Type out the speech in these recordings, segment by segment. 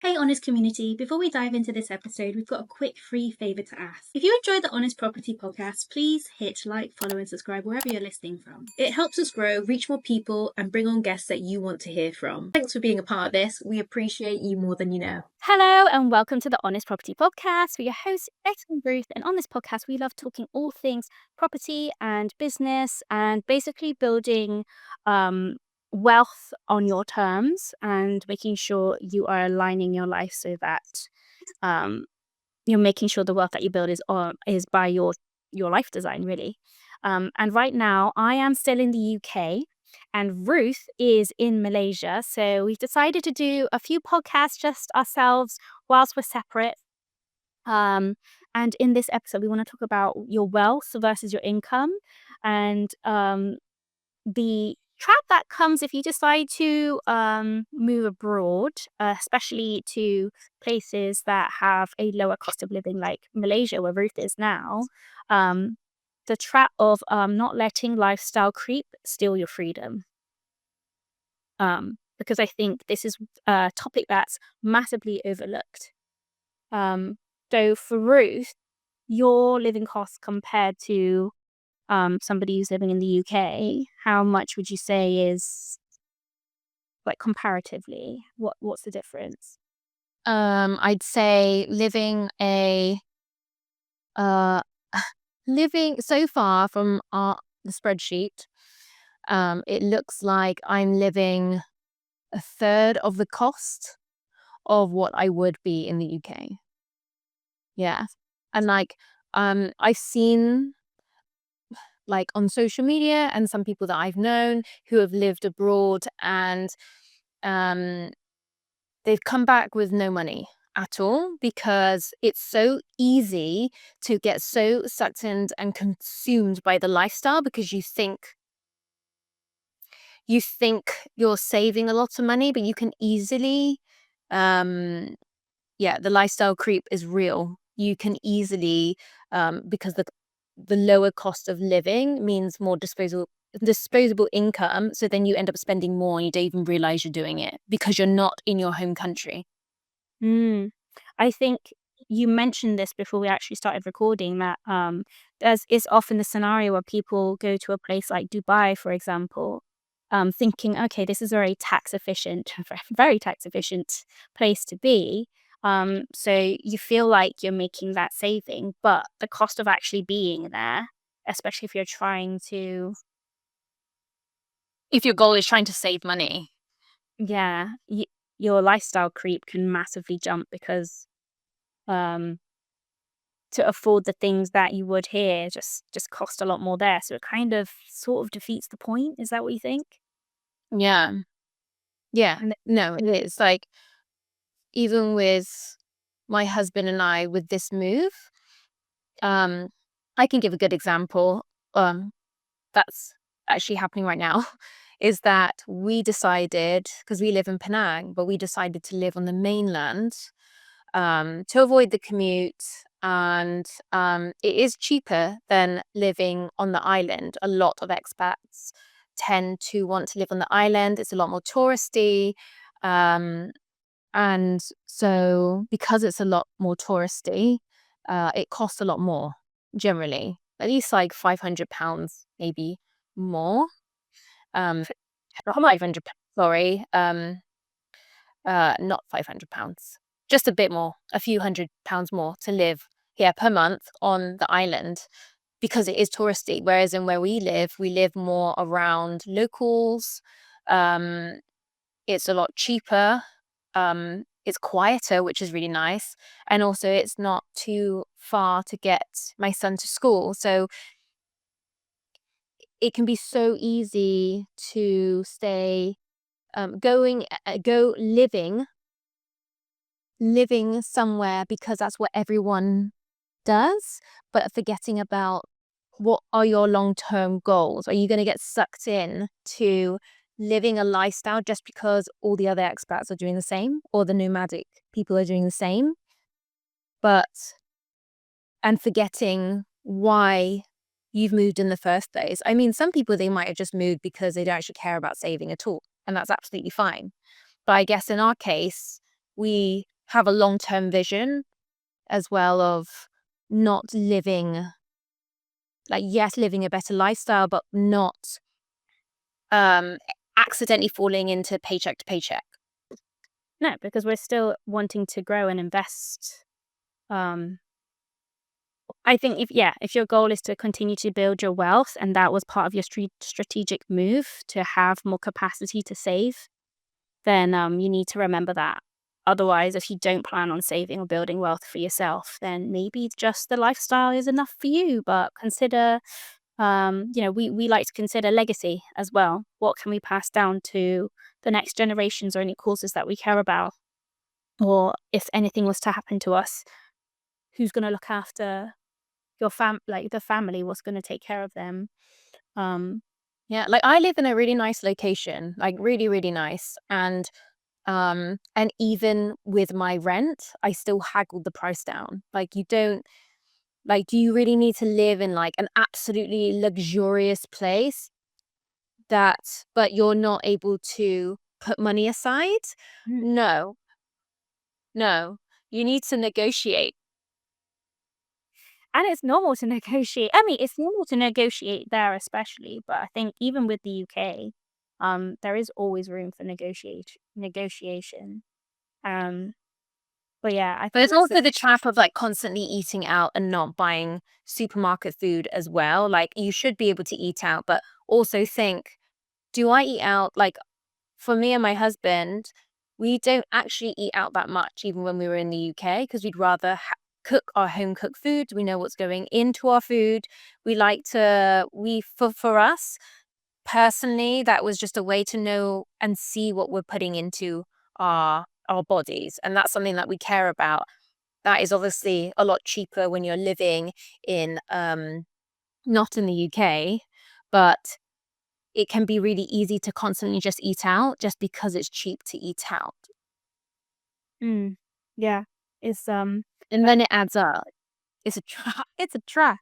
Hey Honest community, before we dive into this episode, we've got a quick free favour to ask. If you enjoyed the Honest Property podcast, please hit like, follow and subscribe wherever you're listening from. It helps us grow, reach more people and bring on guests that you want to hear from. Thanks for being a part of this. We appreciate you more than you know. Hello and welcome to the Honest Property Podcast. We're your hosts, Becky and Ruth, and on this podcast we love talking all things property and business and basically building wealth on your terms and making sure you are aligning your life so that you're making sure the wealth that you build is by your life design, really. And right now I am still in the UK and Ruth is in Malaysia. So we've decided to do a few podcasts just ourselves whilst we're separate. And in this episode, we want to talk about your wealth versus your income and the trap that comes if you decide to move abroad, especially to places that have a lower cost of living like Malaysia, where Ruth is now. The trap of not letting lifestyle creep steal your freedom. Because I think this is a topic that's massively overlooked. So for Ruth, your living costs compared to somebody who's living in the UK, how much would you say is, like, comparatively? What's the difference? I'd say living so far from the spreadsheet, it looks like I'm living a third of the cost of what I would be in the UK. Yeah. And I've seen on social media and some people that I've known who have lived abroad and they've come back with no money at all because it's so easy to get so sucked in and consumed by the lifestyle because you think you're saving a lot of money, but you can easily the lifestyle creep is real. You can easily because the lower cost of living means more disposable income, so then you end up spending more and you don't even realize you're doing it because you're not in your home country. I think you mentioned this before we actually started recording, that it's often the scenario where people go to a place like Dubai, for example, thinking, okay, this is a very tax efficient place to be. So you feel like you're making that saving, but the cost of actually being there, especially if you're trying to, If your goal is trying to save money. your lifestyle creep can massively jump because to afford the things that you would here just cost a lot more there. So it kind of sort of defeats the point. Is that what you think? Yeah. No, it is. Like, even with my husband and I with this move, I can give a good example that's actually happening right now is that we decided, because we live in Penang, but we decided to live on the mainland to avoid the commute, and it is cheaper than living on the island. A lot of expats tend to want to live on the island. It's a lot more touristy, and so because it's a lot more touristy, it costs a lot more generally, at least like £500 maybe more. Not £500, sorry. Not £500, just a bit more, a few £100 more to live here per month on the island because it is touristy. Whereas in where we live more around locals. It's a lot cheaper. It's quieter, which is really nice. And also it's not too far to get my son to school. So it can be so easy to stay living somewhere because that's what everyone does, but forgetting about what are your long-term goals. Are you going to get sucked in to living a lifestyle just because all the other expats are doing the same or the nomadic people are doing the same, and forgetting why you've moved in the first place? I mean, some people, they might have just moved because they don't actually care about saving at all, and that's absolutely fine. But I guess in our case, we have a long-term vision as well of not living, like, yes, living a better lifestyle, but not accidentally falling into paycheck to paycheck. No, because we're still wanting to grow and invest. I think if your goal is to continue to build your wealth and that was part of your strategic move to have more capacity to save, then you need to remember that. Otherwise, if you don't plan on saving or building wealth for yourself, then maybe just the lifestyle is enough for you. But consider, we like to consider legacy as well. What can we pass down to the next generations or any causes that we care about? Or if anything was to happen to us, who's going to look after your the family? What's going to take care of them? Yeah, like I live in a really nice location, like really, really nice. And even with my rent, I still haggled the price down. Like you don't, like, do you really need to live in like an absolutely luxurious place but you're not able to put money aside? Mm. No, no. You need to negotiate. And it's normal to negotiate. I mean, it's normal to negotiate there, especially. But I think even with the UK, there is always room for negotiation. Um, but yeah, I But think it's also the trap of like constantly eating out and not buying supermarket food as well. Like you should be able to eat out, but also think, do I eat out? Like for me and my husband, we don't actually eat out that much, even when we were in the UK, because we'd rather cook our home cooked food. We know what's going into our food. We like to, for us personally, that was just a way to know and see what we're putting into our bodies. And that's something that we care about. That is obviously a lot cheaper when you're living in, not in the UK, but it can be really easy to constantly just eat out just because it's cheap to eat out. yeah, it's And then it adds up. It's a trap. It's a trap.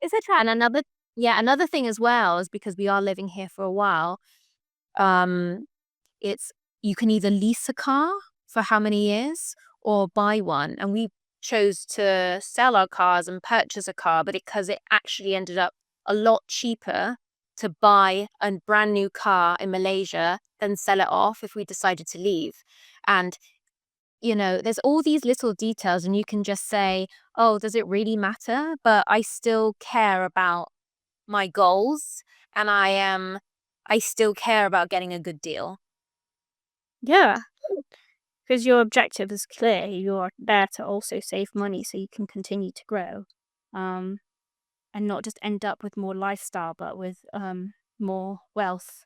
it's a trap. And another thing as well is because we are living here for a while, um, it's you can either lease a car for how many years or buy one. And we chose to sell our cars and purchase a car, but because it actually ended up a lot cheaper to buy a brand new car in Malaysia than sell it off if we decided to leave. And there's all these little details, and you can just say, oh, does it really matter? But I still care about my goals, and I still care about getting a good deal. Yeah, because your objective is clear. You're there to also save money so you can continue to grow, and not just end up with more lifestyle, but with more wealth.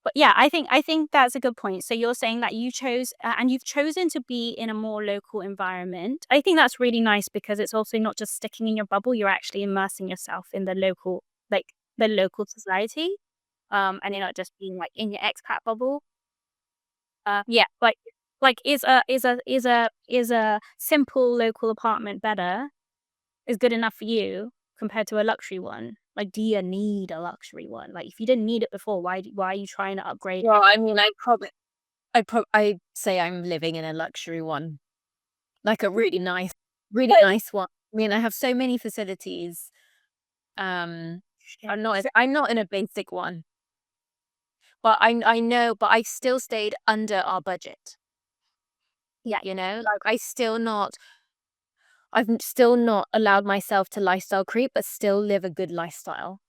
But yeah, I think that's a good point. So you're saying that you chose and you've chosen to be in a more local environment. I think that's really nice because it's also not just sticking in your bubble. You're actually immersing yourself in the local society, and you're not just being like in your expat bubble. Yeah, like is a simple local apartment better? Is good enough for you compared to a luxury one? Like, do you need a luxury one? Like, if you didn't need it before, why are you trying to upgrade? Well, I mean, I'd say I'm living in a luxury one, like a really nice one. I mean, I have so many facilities. I'm not in a basic one, but I know, but I still stayed under our budget. Yeah. Like I've still not allowed myself to lifestyle creep, but still live a good lifestyle.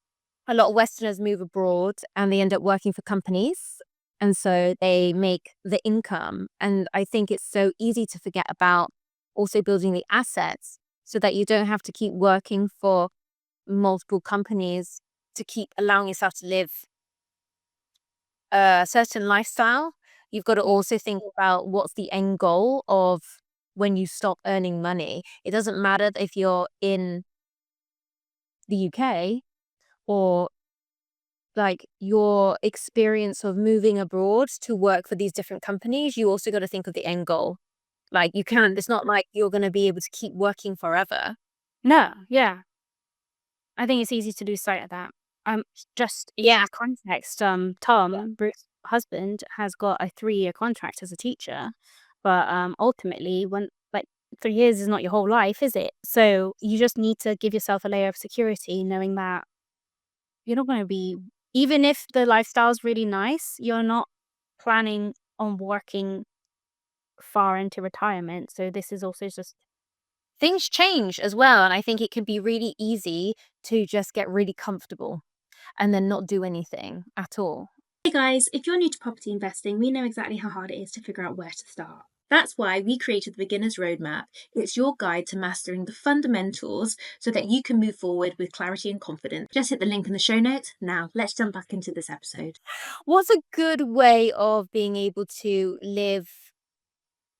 A lot of Westerners move abroad and they end up working for companies. And so they make the income. And I think it's so easy to forget about also building the assets so that you don't have to keep working for multiple companies to keep allowing yourself to live a certain lifestyle. You've got to also think about what's the end goal of when you stop earning money. It doesn't matter if you're in the UK or like your experience of moving abroad to work for these different companies. You also got to think of the end goal. Like it's not like you're going to be able to keep working forever. No, yeah. I think it's easy to lose sight of that. Just Yeah. context, Tom, Bruce's husband, has got a 3-year contract as a teacher. But ultimately, when 3 years is not your whole life, is it? So you just need to give yourself a layer of security, knowing that you're not going to be, even if the lifestyle's really nice, you're not planning on working far into retirement. So this is also just, Things change as well, and I think it can be really easy to just get really comfortable and then not do anything at all. Hey guys, if you're new to property investing, we know exactly how hard it is to figure out where to start. That's why we created the Beginner's Roadmap. It's your guide to mastering the fundamentals so that you can move forward with clarity and confidence. Just hit the link in the show notes. Now, let's jump back into this episode. What's a good way of being able to live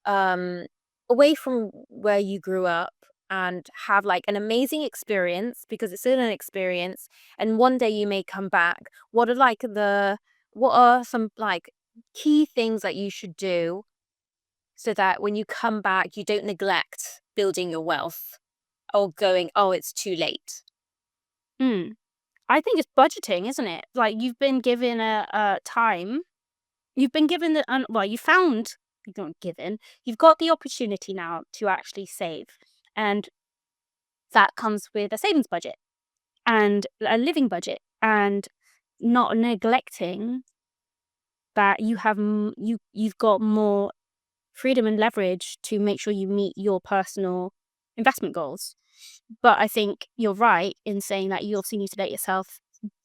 away from where you grew up and have like an amazing experience, because it's still an experience, and one day you may come back? What are some like key things that you should do so that when you come back you don't neglect building your wealth or going, oh, it's too late? I think it's budgeting, isn't it? Like, you've been given a time. You've been given you don't given, you've got the opportunity now to actually save. And that comes with a savings budget and a living budget, and not neglecting that you've got more freedom and leverage to make sure you meet your personal investment goals. But I think you're right in saying that you also need to let yourself,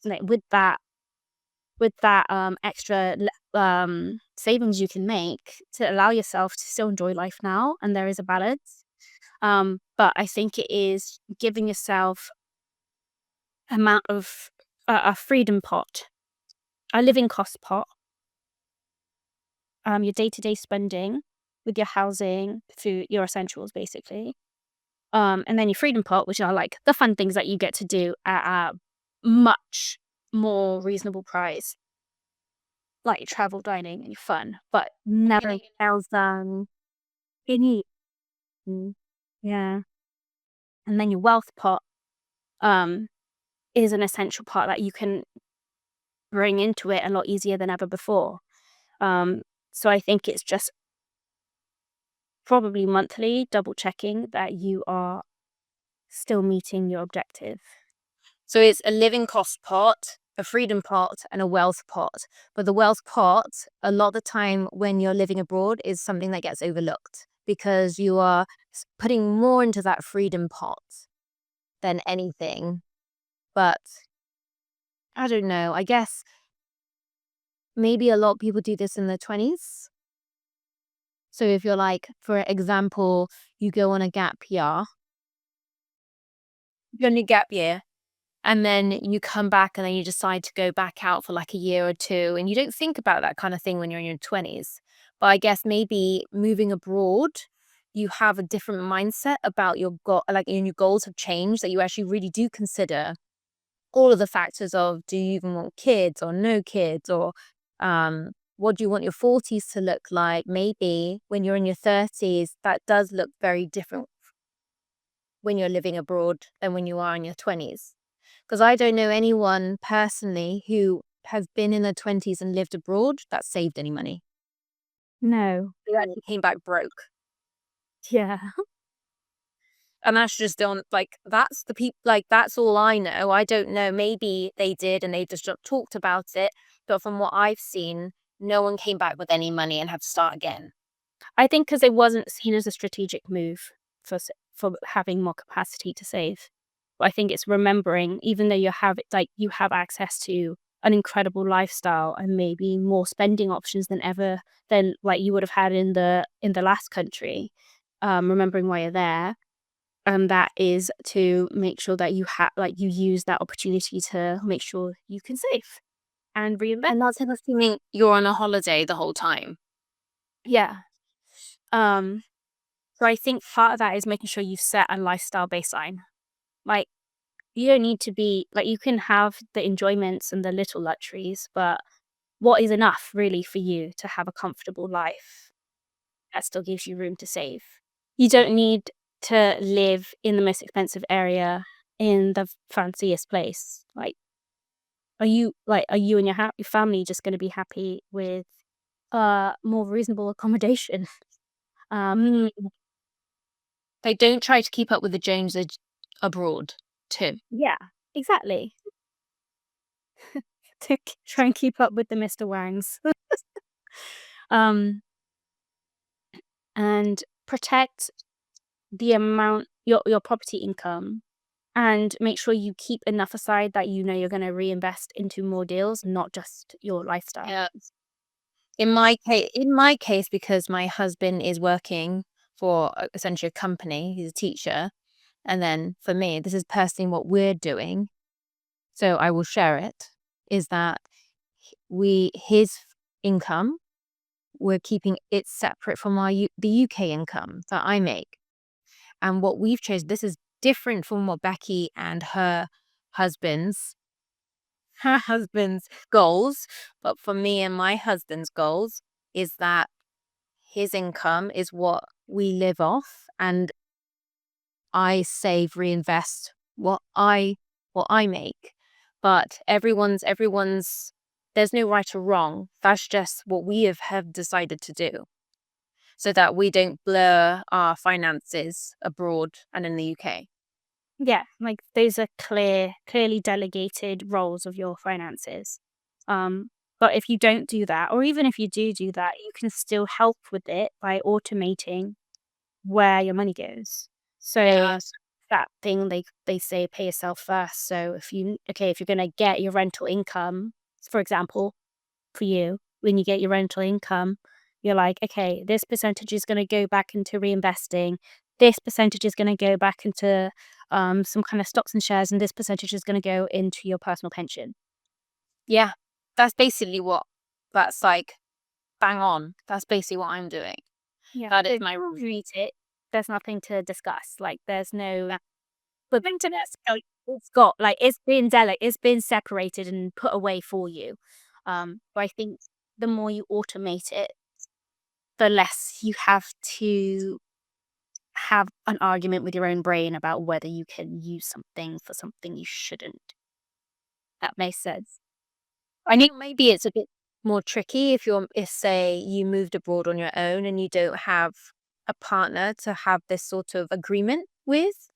like, with that extra savings you can make, to allow yourself to still enjoy life now, and there is a balance. But I think it is giving yourself amount of a freedom pot, a living cost pot, your day-to-day spending with your housing, food, your essentials, basically. And then your freedom pot, which are like the fun things that you get to do at a much more reasonable price, like your travel, dining, and your fun, but never else than any. Yeah. And then your wealth pot um is an essential part that you can bring into it a lot easier than ever before. So I think it's just probably monthly double checking that you are still meeting your objective. So it's a living cost pot, a freedom pot, and a wealth pot. But the wealth pot, a lot of the time when you're living abroad, is something that gets overlooked because you are putting more into that freedom pot than anything. But I don't know. I guess maybe a lot of people do this in their 20s. So if you're like, for example, you go on a gap year, you're on a gap year, and then you come back and then you decide to go back out for like a year or two, and you don't think about that kind of thing when you're in your 20s. But I guess maybe moving abroad, you have a different mindset about your goal, like, and your goals have changed, that you actually really do consider all of the factors of, do you even want kids or no kids, or what do you want your 40s to look like? Maybe when you're in your 30s, that does look very different when you're living abroad than when you are in your 20s. Because I don't know anyone personally who has been in their 20s and lived abroad that saved any money. No. They actually came back broke. Yeah. And that's just that's the people, like, that's all I know. I don't know. Maybe they did and they just not talked about it. But from what I've seen, no one came back with any money and had to start again. I think because it wasn't seen as a strategic move for having more capacity to save. But I think it's remembering, even though you have access to an incredible lifestyle and maybe more spending options than like you would have had in the last country. Remembering why you're there, and that is to make sure that you use that opportunity to make sure you can save and reinvest. And that's assuming you're on a holiday the whole time. Yeah. So I think part of that is making sure you set a lifestyle baseline. Like, you don't need to be like, you can have the enjoyments and the little luxuries, but what is enough really for you to have a comfortable life that still gives you room to save? You don't need to live in the most expensive area in the fanciest place. Like, are you and your family just going to be happy with more reasonable accommodation? They don't try to keep up with the Joneses abroad too. Yeah, exactly. To try and keep up with the Mr. Wangs. And protect the amount your property income, and make sure you keep enough aside that you know you're going to reinvest into more deals, not just your lifestyle. Yeah. In my case, because my husband is working for essentially a company, he's a teacher, and then for me, this is personally what we're doing. So I will share it. Is that his income, we're keeping it separate from the UK income that I make. And what we've chosen, this is different from what Becky and her husband's goals, but for me and my husband's goals is that his income is what we live off, and I save, reinvest what I make. But everyone's there's no right or wrong. That's just what we have decided to do, so that we don't blur our finances abroad and in the UK. Yeah, like those are clearly delegated roles of your finances. But if you don't do that, or even if you do that, you can still help with it by automating where your money goes. So Yes. that thing they say pay yourself first. So if you're gonna get your rental income, for example, for you, when you get your rental income, you're like, okay, this percentage is gonna go back into reinvesting. This percentage is gonna go back into some kind of stocks and shares, and this percentage is gonna go into your personal pension. Yeah, that's basically that's like bang on. That's basically what I'm doing. Yeah. That is So my read it. There's nothing to discuss. Like there's no but it's been separated and put away for you. But I think the more you automate it, the less you have to have an argument with your own brain about whether you can use something for something you shouldn't. That makes sense. I think maybe it's a bit more tricky if say you moved abroad on your own and you don't have a partner to have this sort of agreement with.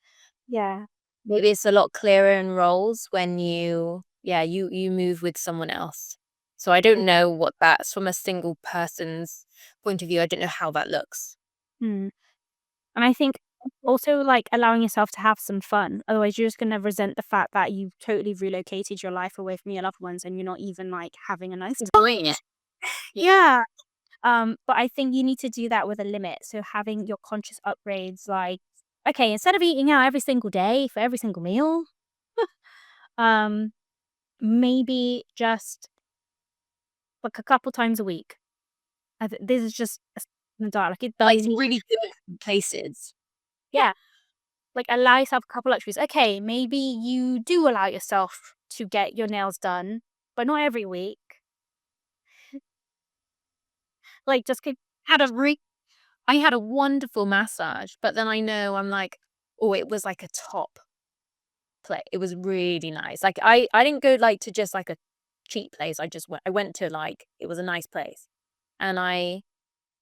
Yeah. Maybe it's a lot clearer in roles when you move with someone else. So I don't know what that's from a single person's point of view. I don't know how that looks. Hmm. And I think also like allowing yourself to have some fun. Otherwise, you're just going to resent the fact that you've totally relocated your life away from your loved ones and you're not even like having a nice time. Doing it. Yeah. But I think you need to do that with a limit. So having your conscious upgrades, like, okay, instead of eating out every single day for every single meal, um, maybe just like a couple times a week. This is just in the dark. Like it Like does need, really good places. yeah. Like allow yourself a couple luxuries. Okay, maybe you do allow yourself to get your nails done, but not every week. Like just keep, Had a re I had a wonderful massage, but then I know I'm like, oh, it was like a top play. It was really nice. Like I didn't go like to just like a cheap place. I went to like it was a nice place. And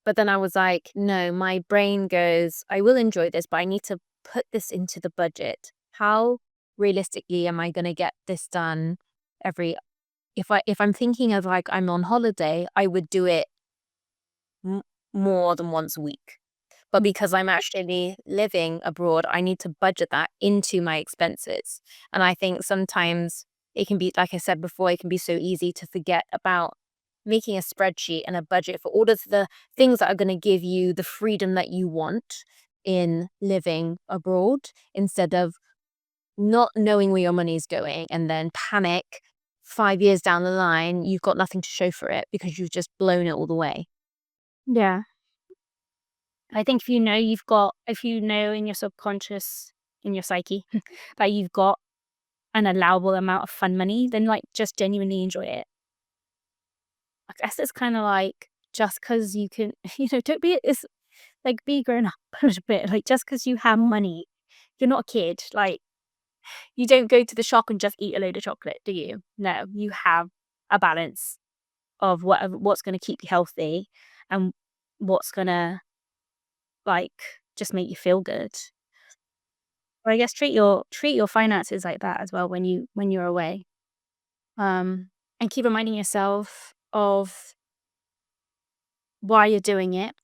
but then I was like, no, my brain goes, I will enjoy this, but I need to put this into the budget. How realistically am I going to get this done every if I'm thinking of like I'm on holiday, I would do it m- more than once a week. But because I'm actually living abroad, I need to budget that into my expenses. And I think sometimes it can be, like I said before, it can be so easy to forget about making a spreadsheet and a budget for all of the things that are going to give you the freedom that you want in living abroad, instead of not knowing where your money is going and then panic 5 years down the line, you've got nothing to show for it because you've just blown it all the way. yeah. I think if you know in your subconscious, in your psyche, that you've got an allowable amount of fun money, then like just genuinely enjoy it. I guess it's kind of like just because you can, don't be, it's like be grown up a little bit. Like just because you have money, you're not a kid. Like you don't go to the shop and just eat a load of chocolate, do you? No, you have a balance of what's going to keep you healthy and what's going to like just make you feel good. But I guess treat your finances like that as well when you're away. And keep reminding yourself of why you're doing it,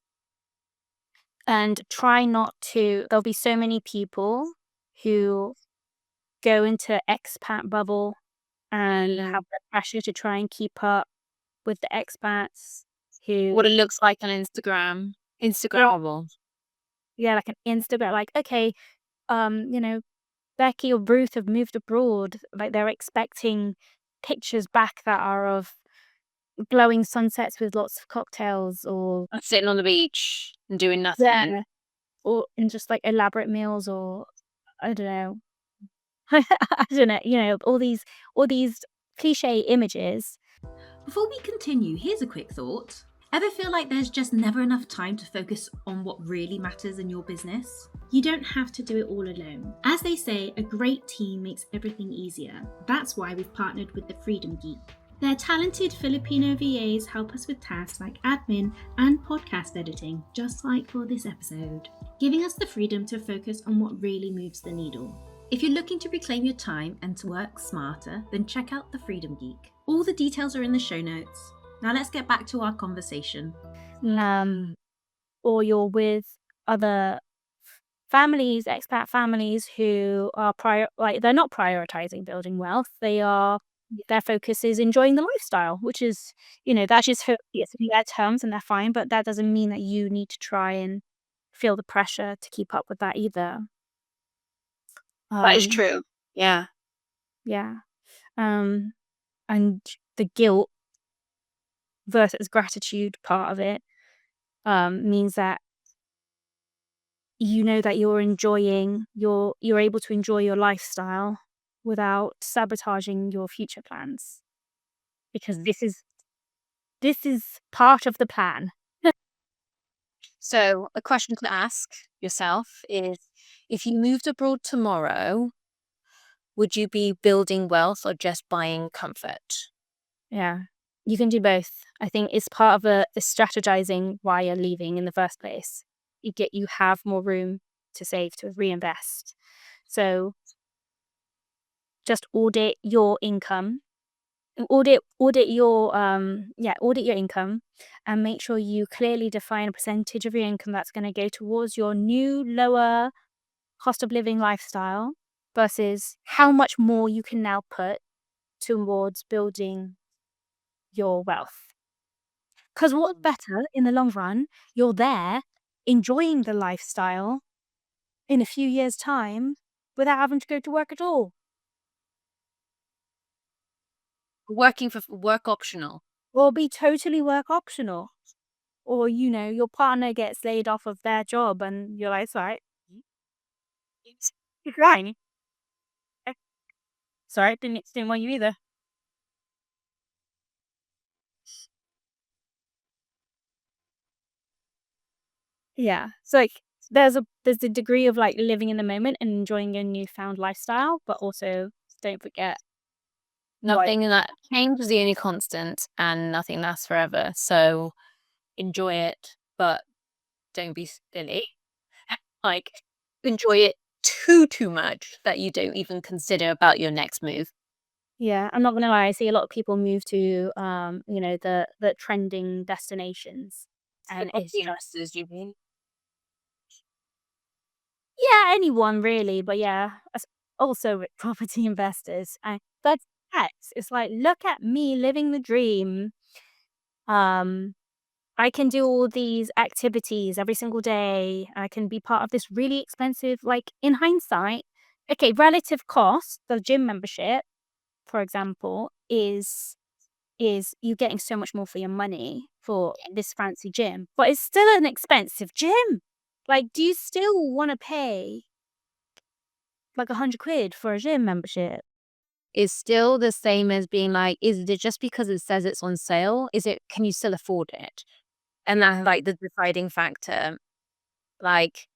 and try not to. There'll be so many people who go into expat bubble and have the pressure to try and keep up with the expats who, What it looks like on Instagram. Instagrammable. yeah, like an Instagram, like, okay, you know, Becky or Ruth have moved abroad. Like, they're expecting pictures back that are of glowing sunsets with lots of cocktails, or Sitting on the beach and doing nothing. yeah, or in just like elaborate meals, or I don't know. I don't know, all these cliche images. Before we continue, here's a quick thought. Ever feel like there's just never enough time to focus on what really matters in your business? You don't have to do it all alone. As they say, a great team makes everything easier. That's why we've partnered with the Freedom Geek. Their talented Filipino VAs help us with tasks like admin and podcast editing, just like for this episode, giving us the freedom to focus on what really moves the needle. If you're looking to reclaim your time and to work smarter, then check out the Freedom Geek. All the details are in the show notes. Now let's get back to our conversation. Or you're with other families, expat families, who are they're not prioritizing building wealth. Their focus is enjoying the lifestyle, which is, that's just for their terms, and they're fine, but that doesn't mean that you need to try and feel the pressure to keep up with that either. That is true. Yeah. Yeah. And the guilt versus gratitude part of it means that that you're able to enjoy your lifestyle without sabotaging your future plans, because this is part of the plan. So a question to ask yourself is, if you moved abroad tomorrow, would you be building wealth or just buying comfort? Yeah, you can do both. I think it's part of the strategizing why you're leaving in the first place. You have more room to save, to reinvest. So just audit your income. Audit your income, and make sure you clearly define a percentage of your income that's going to go towards your new lower cost of living lifestyle, versus how much more you can now put towards building your wealth. Because what's better in the long run, you're there enjoying the lifestyle in a few years' time without having to go to work at all. Working for work optional. Or be totally work optional. Or, your partner gets laid off of their job and you're like, it's all right. You're crying. Sorry, didn't want you either. Yeah. So like there's a degree of like living in the moment and enjoying a newfound lifestyle, but also don't forget Nothing that change is the only constant, and nothing lasts forever. So enjoy it, but don't be silly. Like, enjoy it too much that you don't even consider about your next move. Yeah, I'm not gonna lie, I see a lot of people move to the trending destinations. And it's just, Investors, you mean? yeah, anyone really, but yeah, also with property investors. That's it's like, look at me living the dream. I can do all these activities every single day. I can be part of this really expensive, like in hindsight, okay, relative cost, the gym membership, for example, is you getting so much more for your money for this fancy gym, but it's still an expensive gym. Like, do you still want to pay like 100 quid for a gym membership? Is still the same as being like, is it just because it says it's on sale? Can you still afford it? And that's like the deciding factor. Like,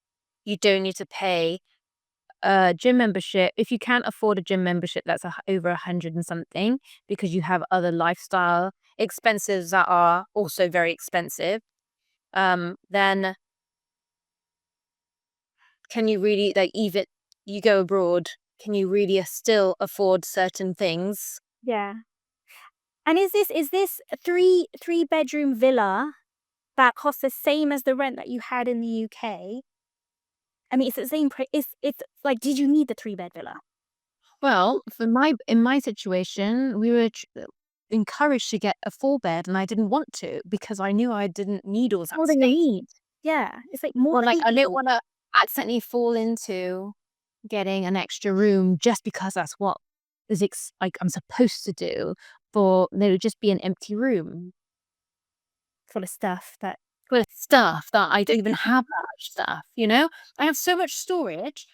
you don't need to pay a gym membership. If you can't afford a gym membership that's over 100 and something, because you have other lifestyle expenses that are also very expensive, then can you really, like, even you go abroad, can you really still afford certain things? Yeah. And is this a three-bedroom villa that costs the same as the rent that you had in the UK? I mean, it's the same price. It's like, did you need the 3-bed villa? Well, in my situation, we were encouraged to get a 4-bed, and I didn't want to because I knew I didn't need all that More than you space. need. Yeah, it's like more Or than like you I need. didn't want to accidentally fall into getting an extra room just because that's what like I'm supposed to do. For there would just be an empty room Full of stuff that. with stuff that I don't even have that much stuff. I have so much storage.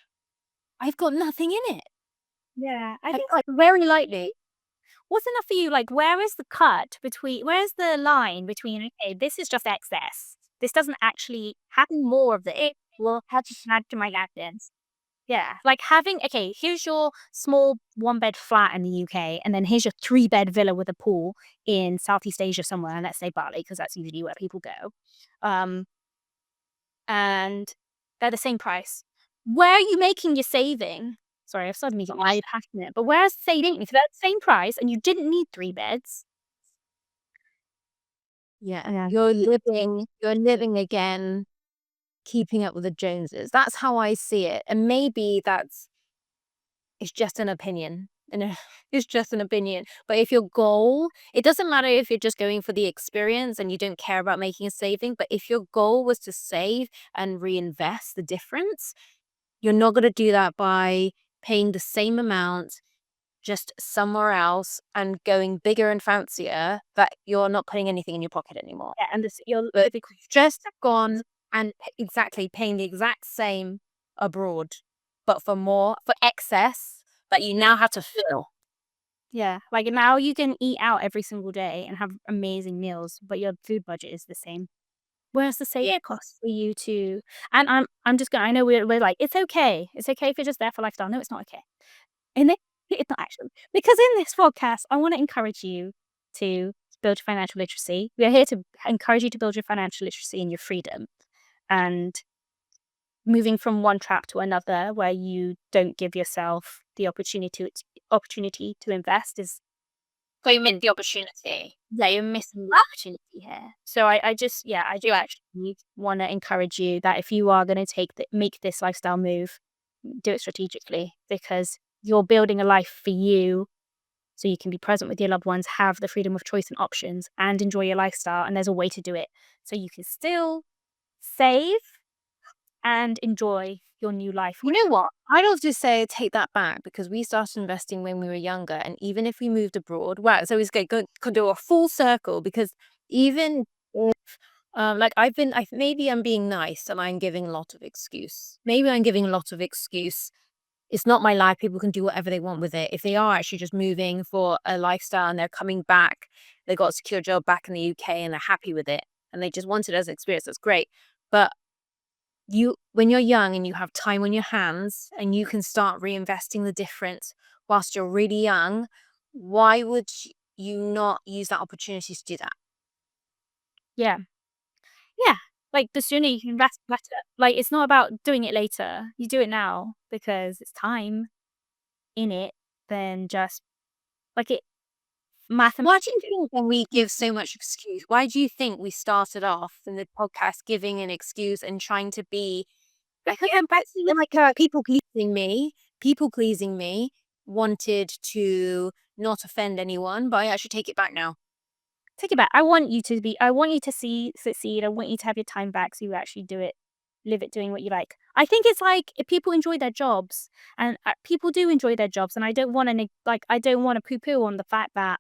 I've got nothing in it. Yeah, I Like, think like very lightly. what's enough for you? Like, where's the line between, okay, this is just excess. This doesn't actually having more of it will have to add to my gardens. Yeah, like okay, here's your small 1-bed flat in the UK, and then here's your 3-bed villa with a pool in Southeast Asia somewhere, and let's say Bali, because that's usually where people go. And they're the same price. Where are you making your saving? Sorry, I've suddenly got my passionate, but where's saving for that same price, and you didn't need 3 beds? Yeah, Yeah. you're living again, keeping up with the Joneses. That's how I see it, and maybe it's just an opinion. It's just an opinion. But if your goal, it doesn't matter if you're just going for the experience and you don't care about making a saving, but if your goal was to save and reinvest the difference, you're not going to do that by paying the same amount just somewhere else and going bigger and fancier that you're not putting anything in your pocket anymore. Yeah, and you're But just have gone and exactly paying the exact same abroad, but for excess that you now have to fill. yeah, like now you can eat out every single day and have amazing meals, but your food budget is the same. Where's the saving cost for you to? And I'm just gonna. I know we're like, it's okay. It's okay if you're just there for lifestyle. No, it's not okay. And it's not actually, because in this podcast, I want to encourage you to build your financial literacy. We are here to encourage you to build your financial literacy and your freedom, and moving from one trap to another where you don't give yourself the opportunity to invest is. So you meant the opportunity. Yeah, you're missing the opportunity here. So I do actually want to encourage you that if you are going to make this lifestyle move, do it strategically, because you're building a life for you, so you can be present with your loved ones, have the freedom of choice and options, and enjoy your lifestyle. And there's a way to do it, so you can still save and enjoy your new life. You know what? I'd also say take that back because we started investing when we were younger, and even if we moved abroad, wow, so it's going to do a full circle because even if, maybe I'm being nice and I'm giving a lot of excuse. Maybe I'm giving a lot of excuse. It's not my life. People can do whatever they want with it. If they are actually just moving for a lifestyle and they're coming back, they got a secure job back in the UK and they're happy with it and they just want it as an experience, that's great. But when you're young and you have time on your hands and you can start reinvesting the difference whilst you're really young, why would you not use that opportunity to do that? Yeah. Yeah. Like, the sooner you can invest, the better. Like, it's not about doing it later. You do it now because it's time in it than just like it mathematically. Why do you think when we give so much excuse? Why do you think we started off in the podcast giving an excuse and trying to be like people pleasing me, wanted to not offend anyone, but I actually take it back now. Take it back. I want you to succeed. I want you to have your time back so you actually live it doing what you like. I think it's like if people enjoy their jobs, and people do enjoy their jobs, and I don't want to poo-poo on the fact that,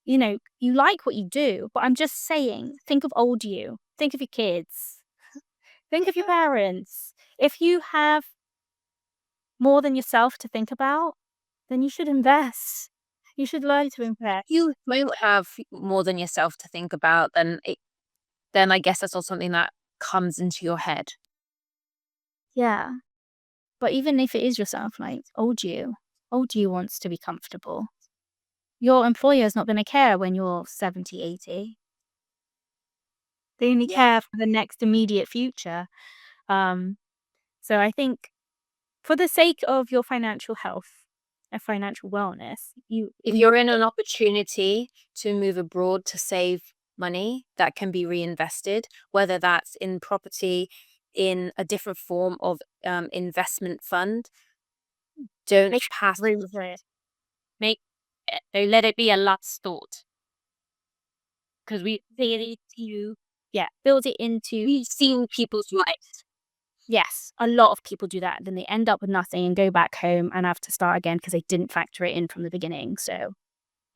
you like what you do, but I'm just saying, think of old you. Think of your kids. Think of your parents. If you have more than yourself to think about, then you should invest. You should learn to invest. You won't have more than yourself to think about, then I guess that's all something that comes into your head. Yeah. But even if it is yourself, like old you wants to be comfortable. Your employer is not going to care when you're 70, 80. They only care for the next immediate future. So I think for the sake of your financial health and financial wellness, If you're in an opportunity to move abroad to save money that can be reinvested, whether that's in property, in a different form of investment fund, don't make pass. room for it. Don't let it be a last thought. Because we really do, build it into. We've seen people's lives. Yes, a lot of people do that. Then they end up with nothing and go back home and have to start again because they didn't factor it in from the beginning. So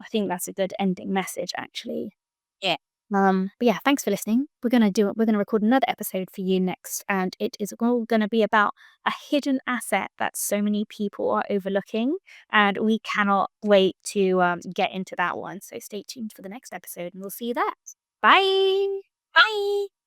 I think that's a good ending message, actually. Yeah. But yeah, thanks for listening. We're gonna record another episode for you next, and it is all gonna be about a hidden asset that so many people are overlooking, and we cannot wait to get into that one. So stay tuned for the next episode, and we'll see you there. Bye. Bye.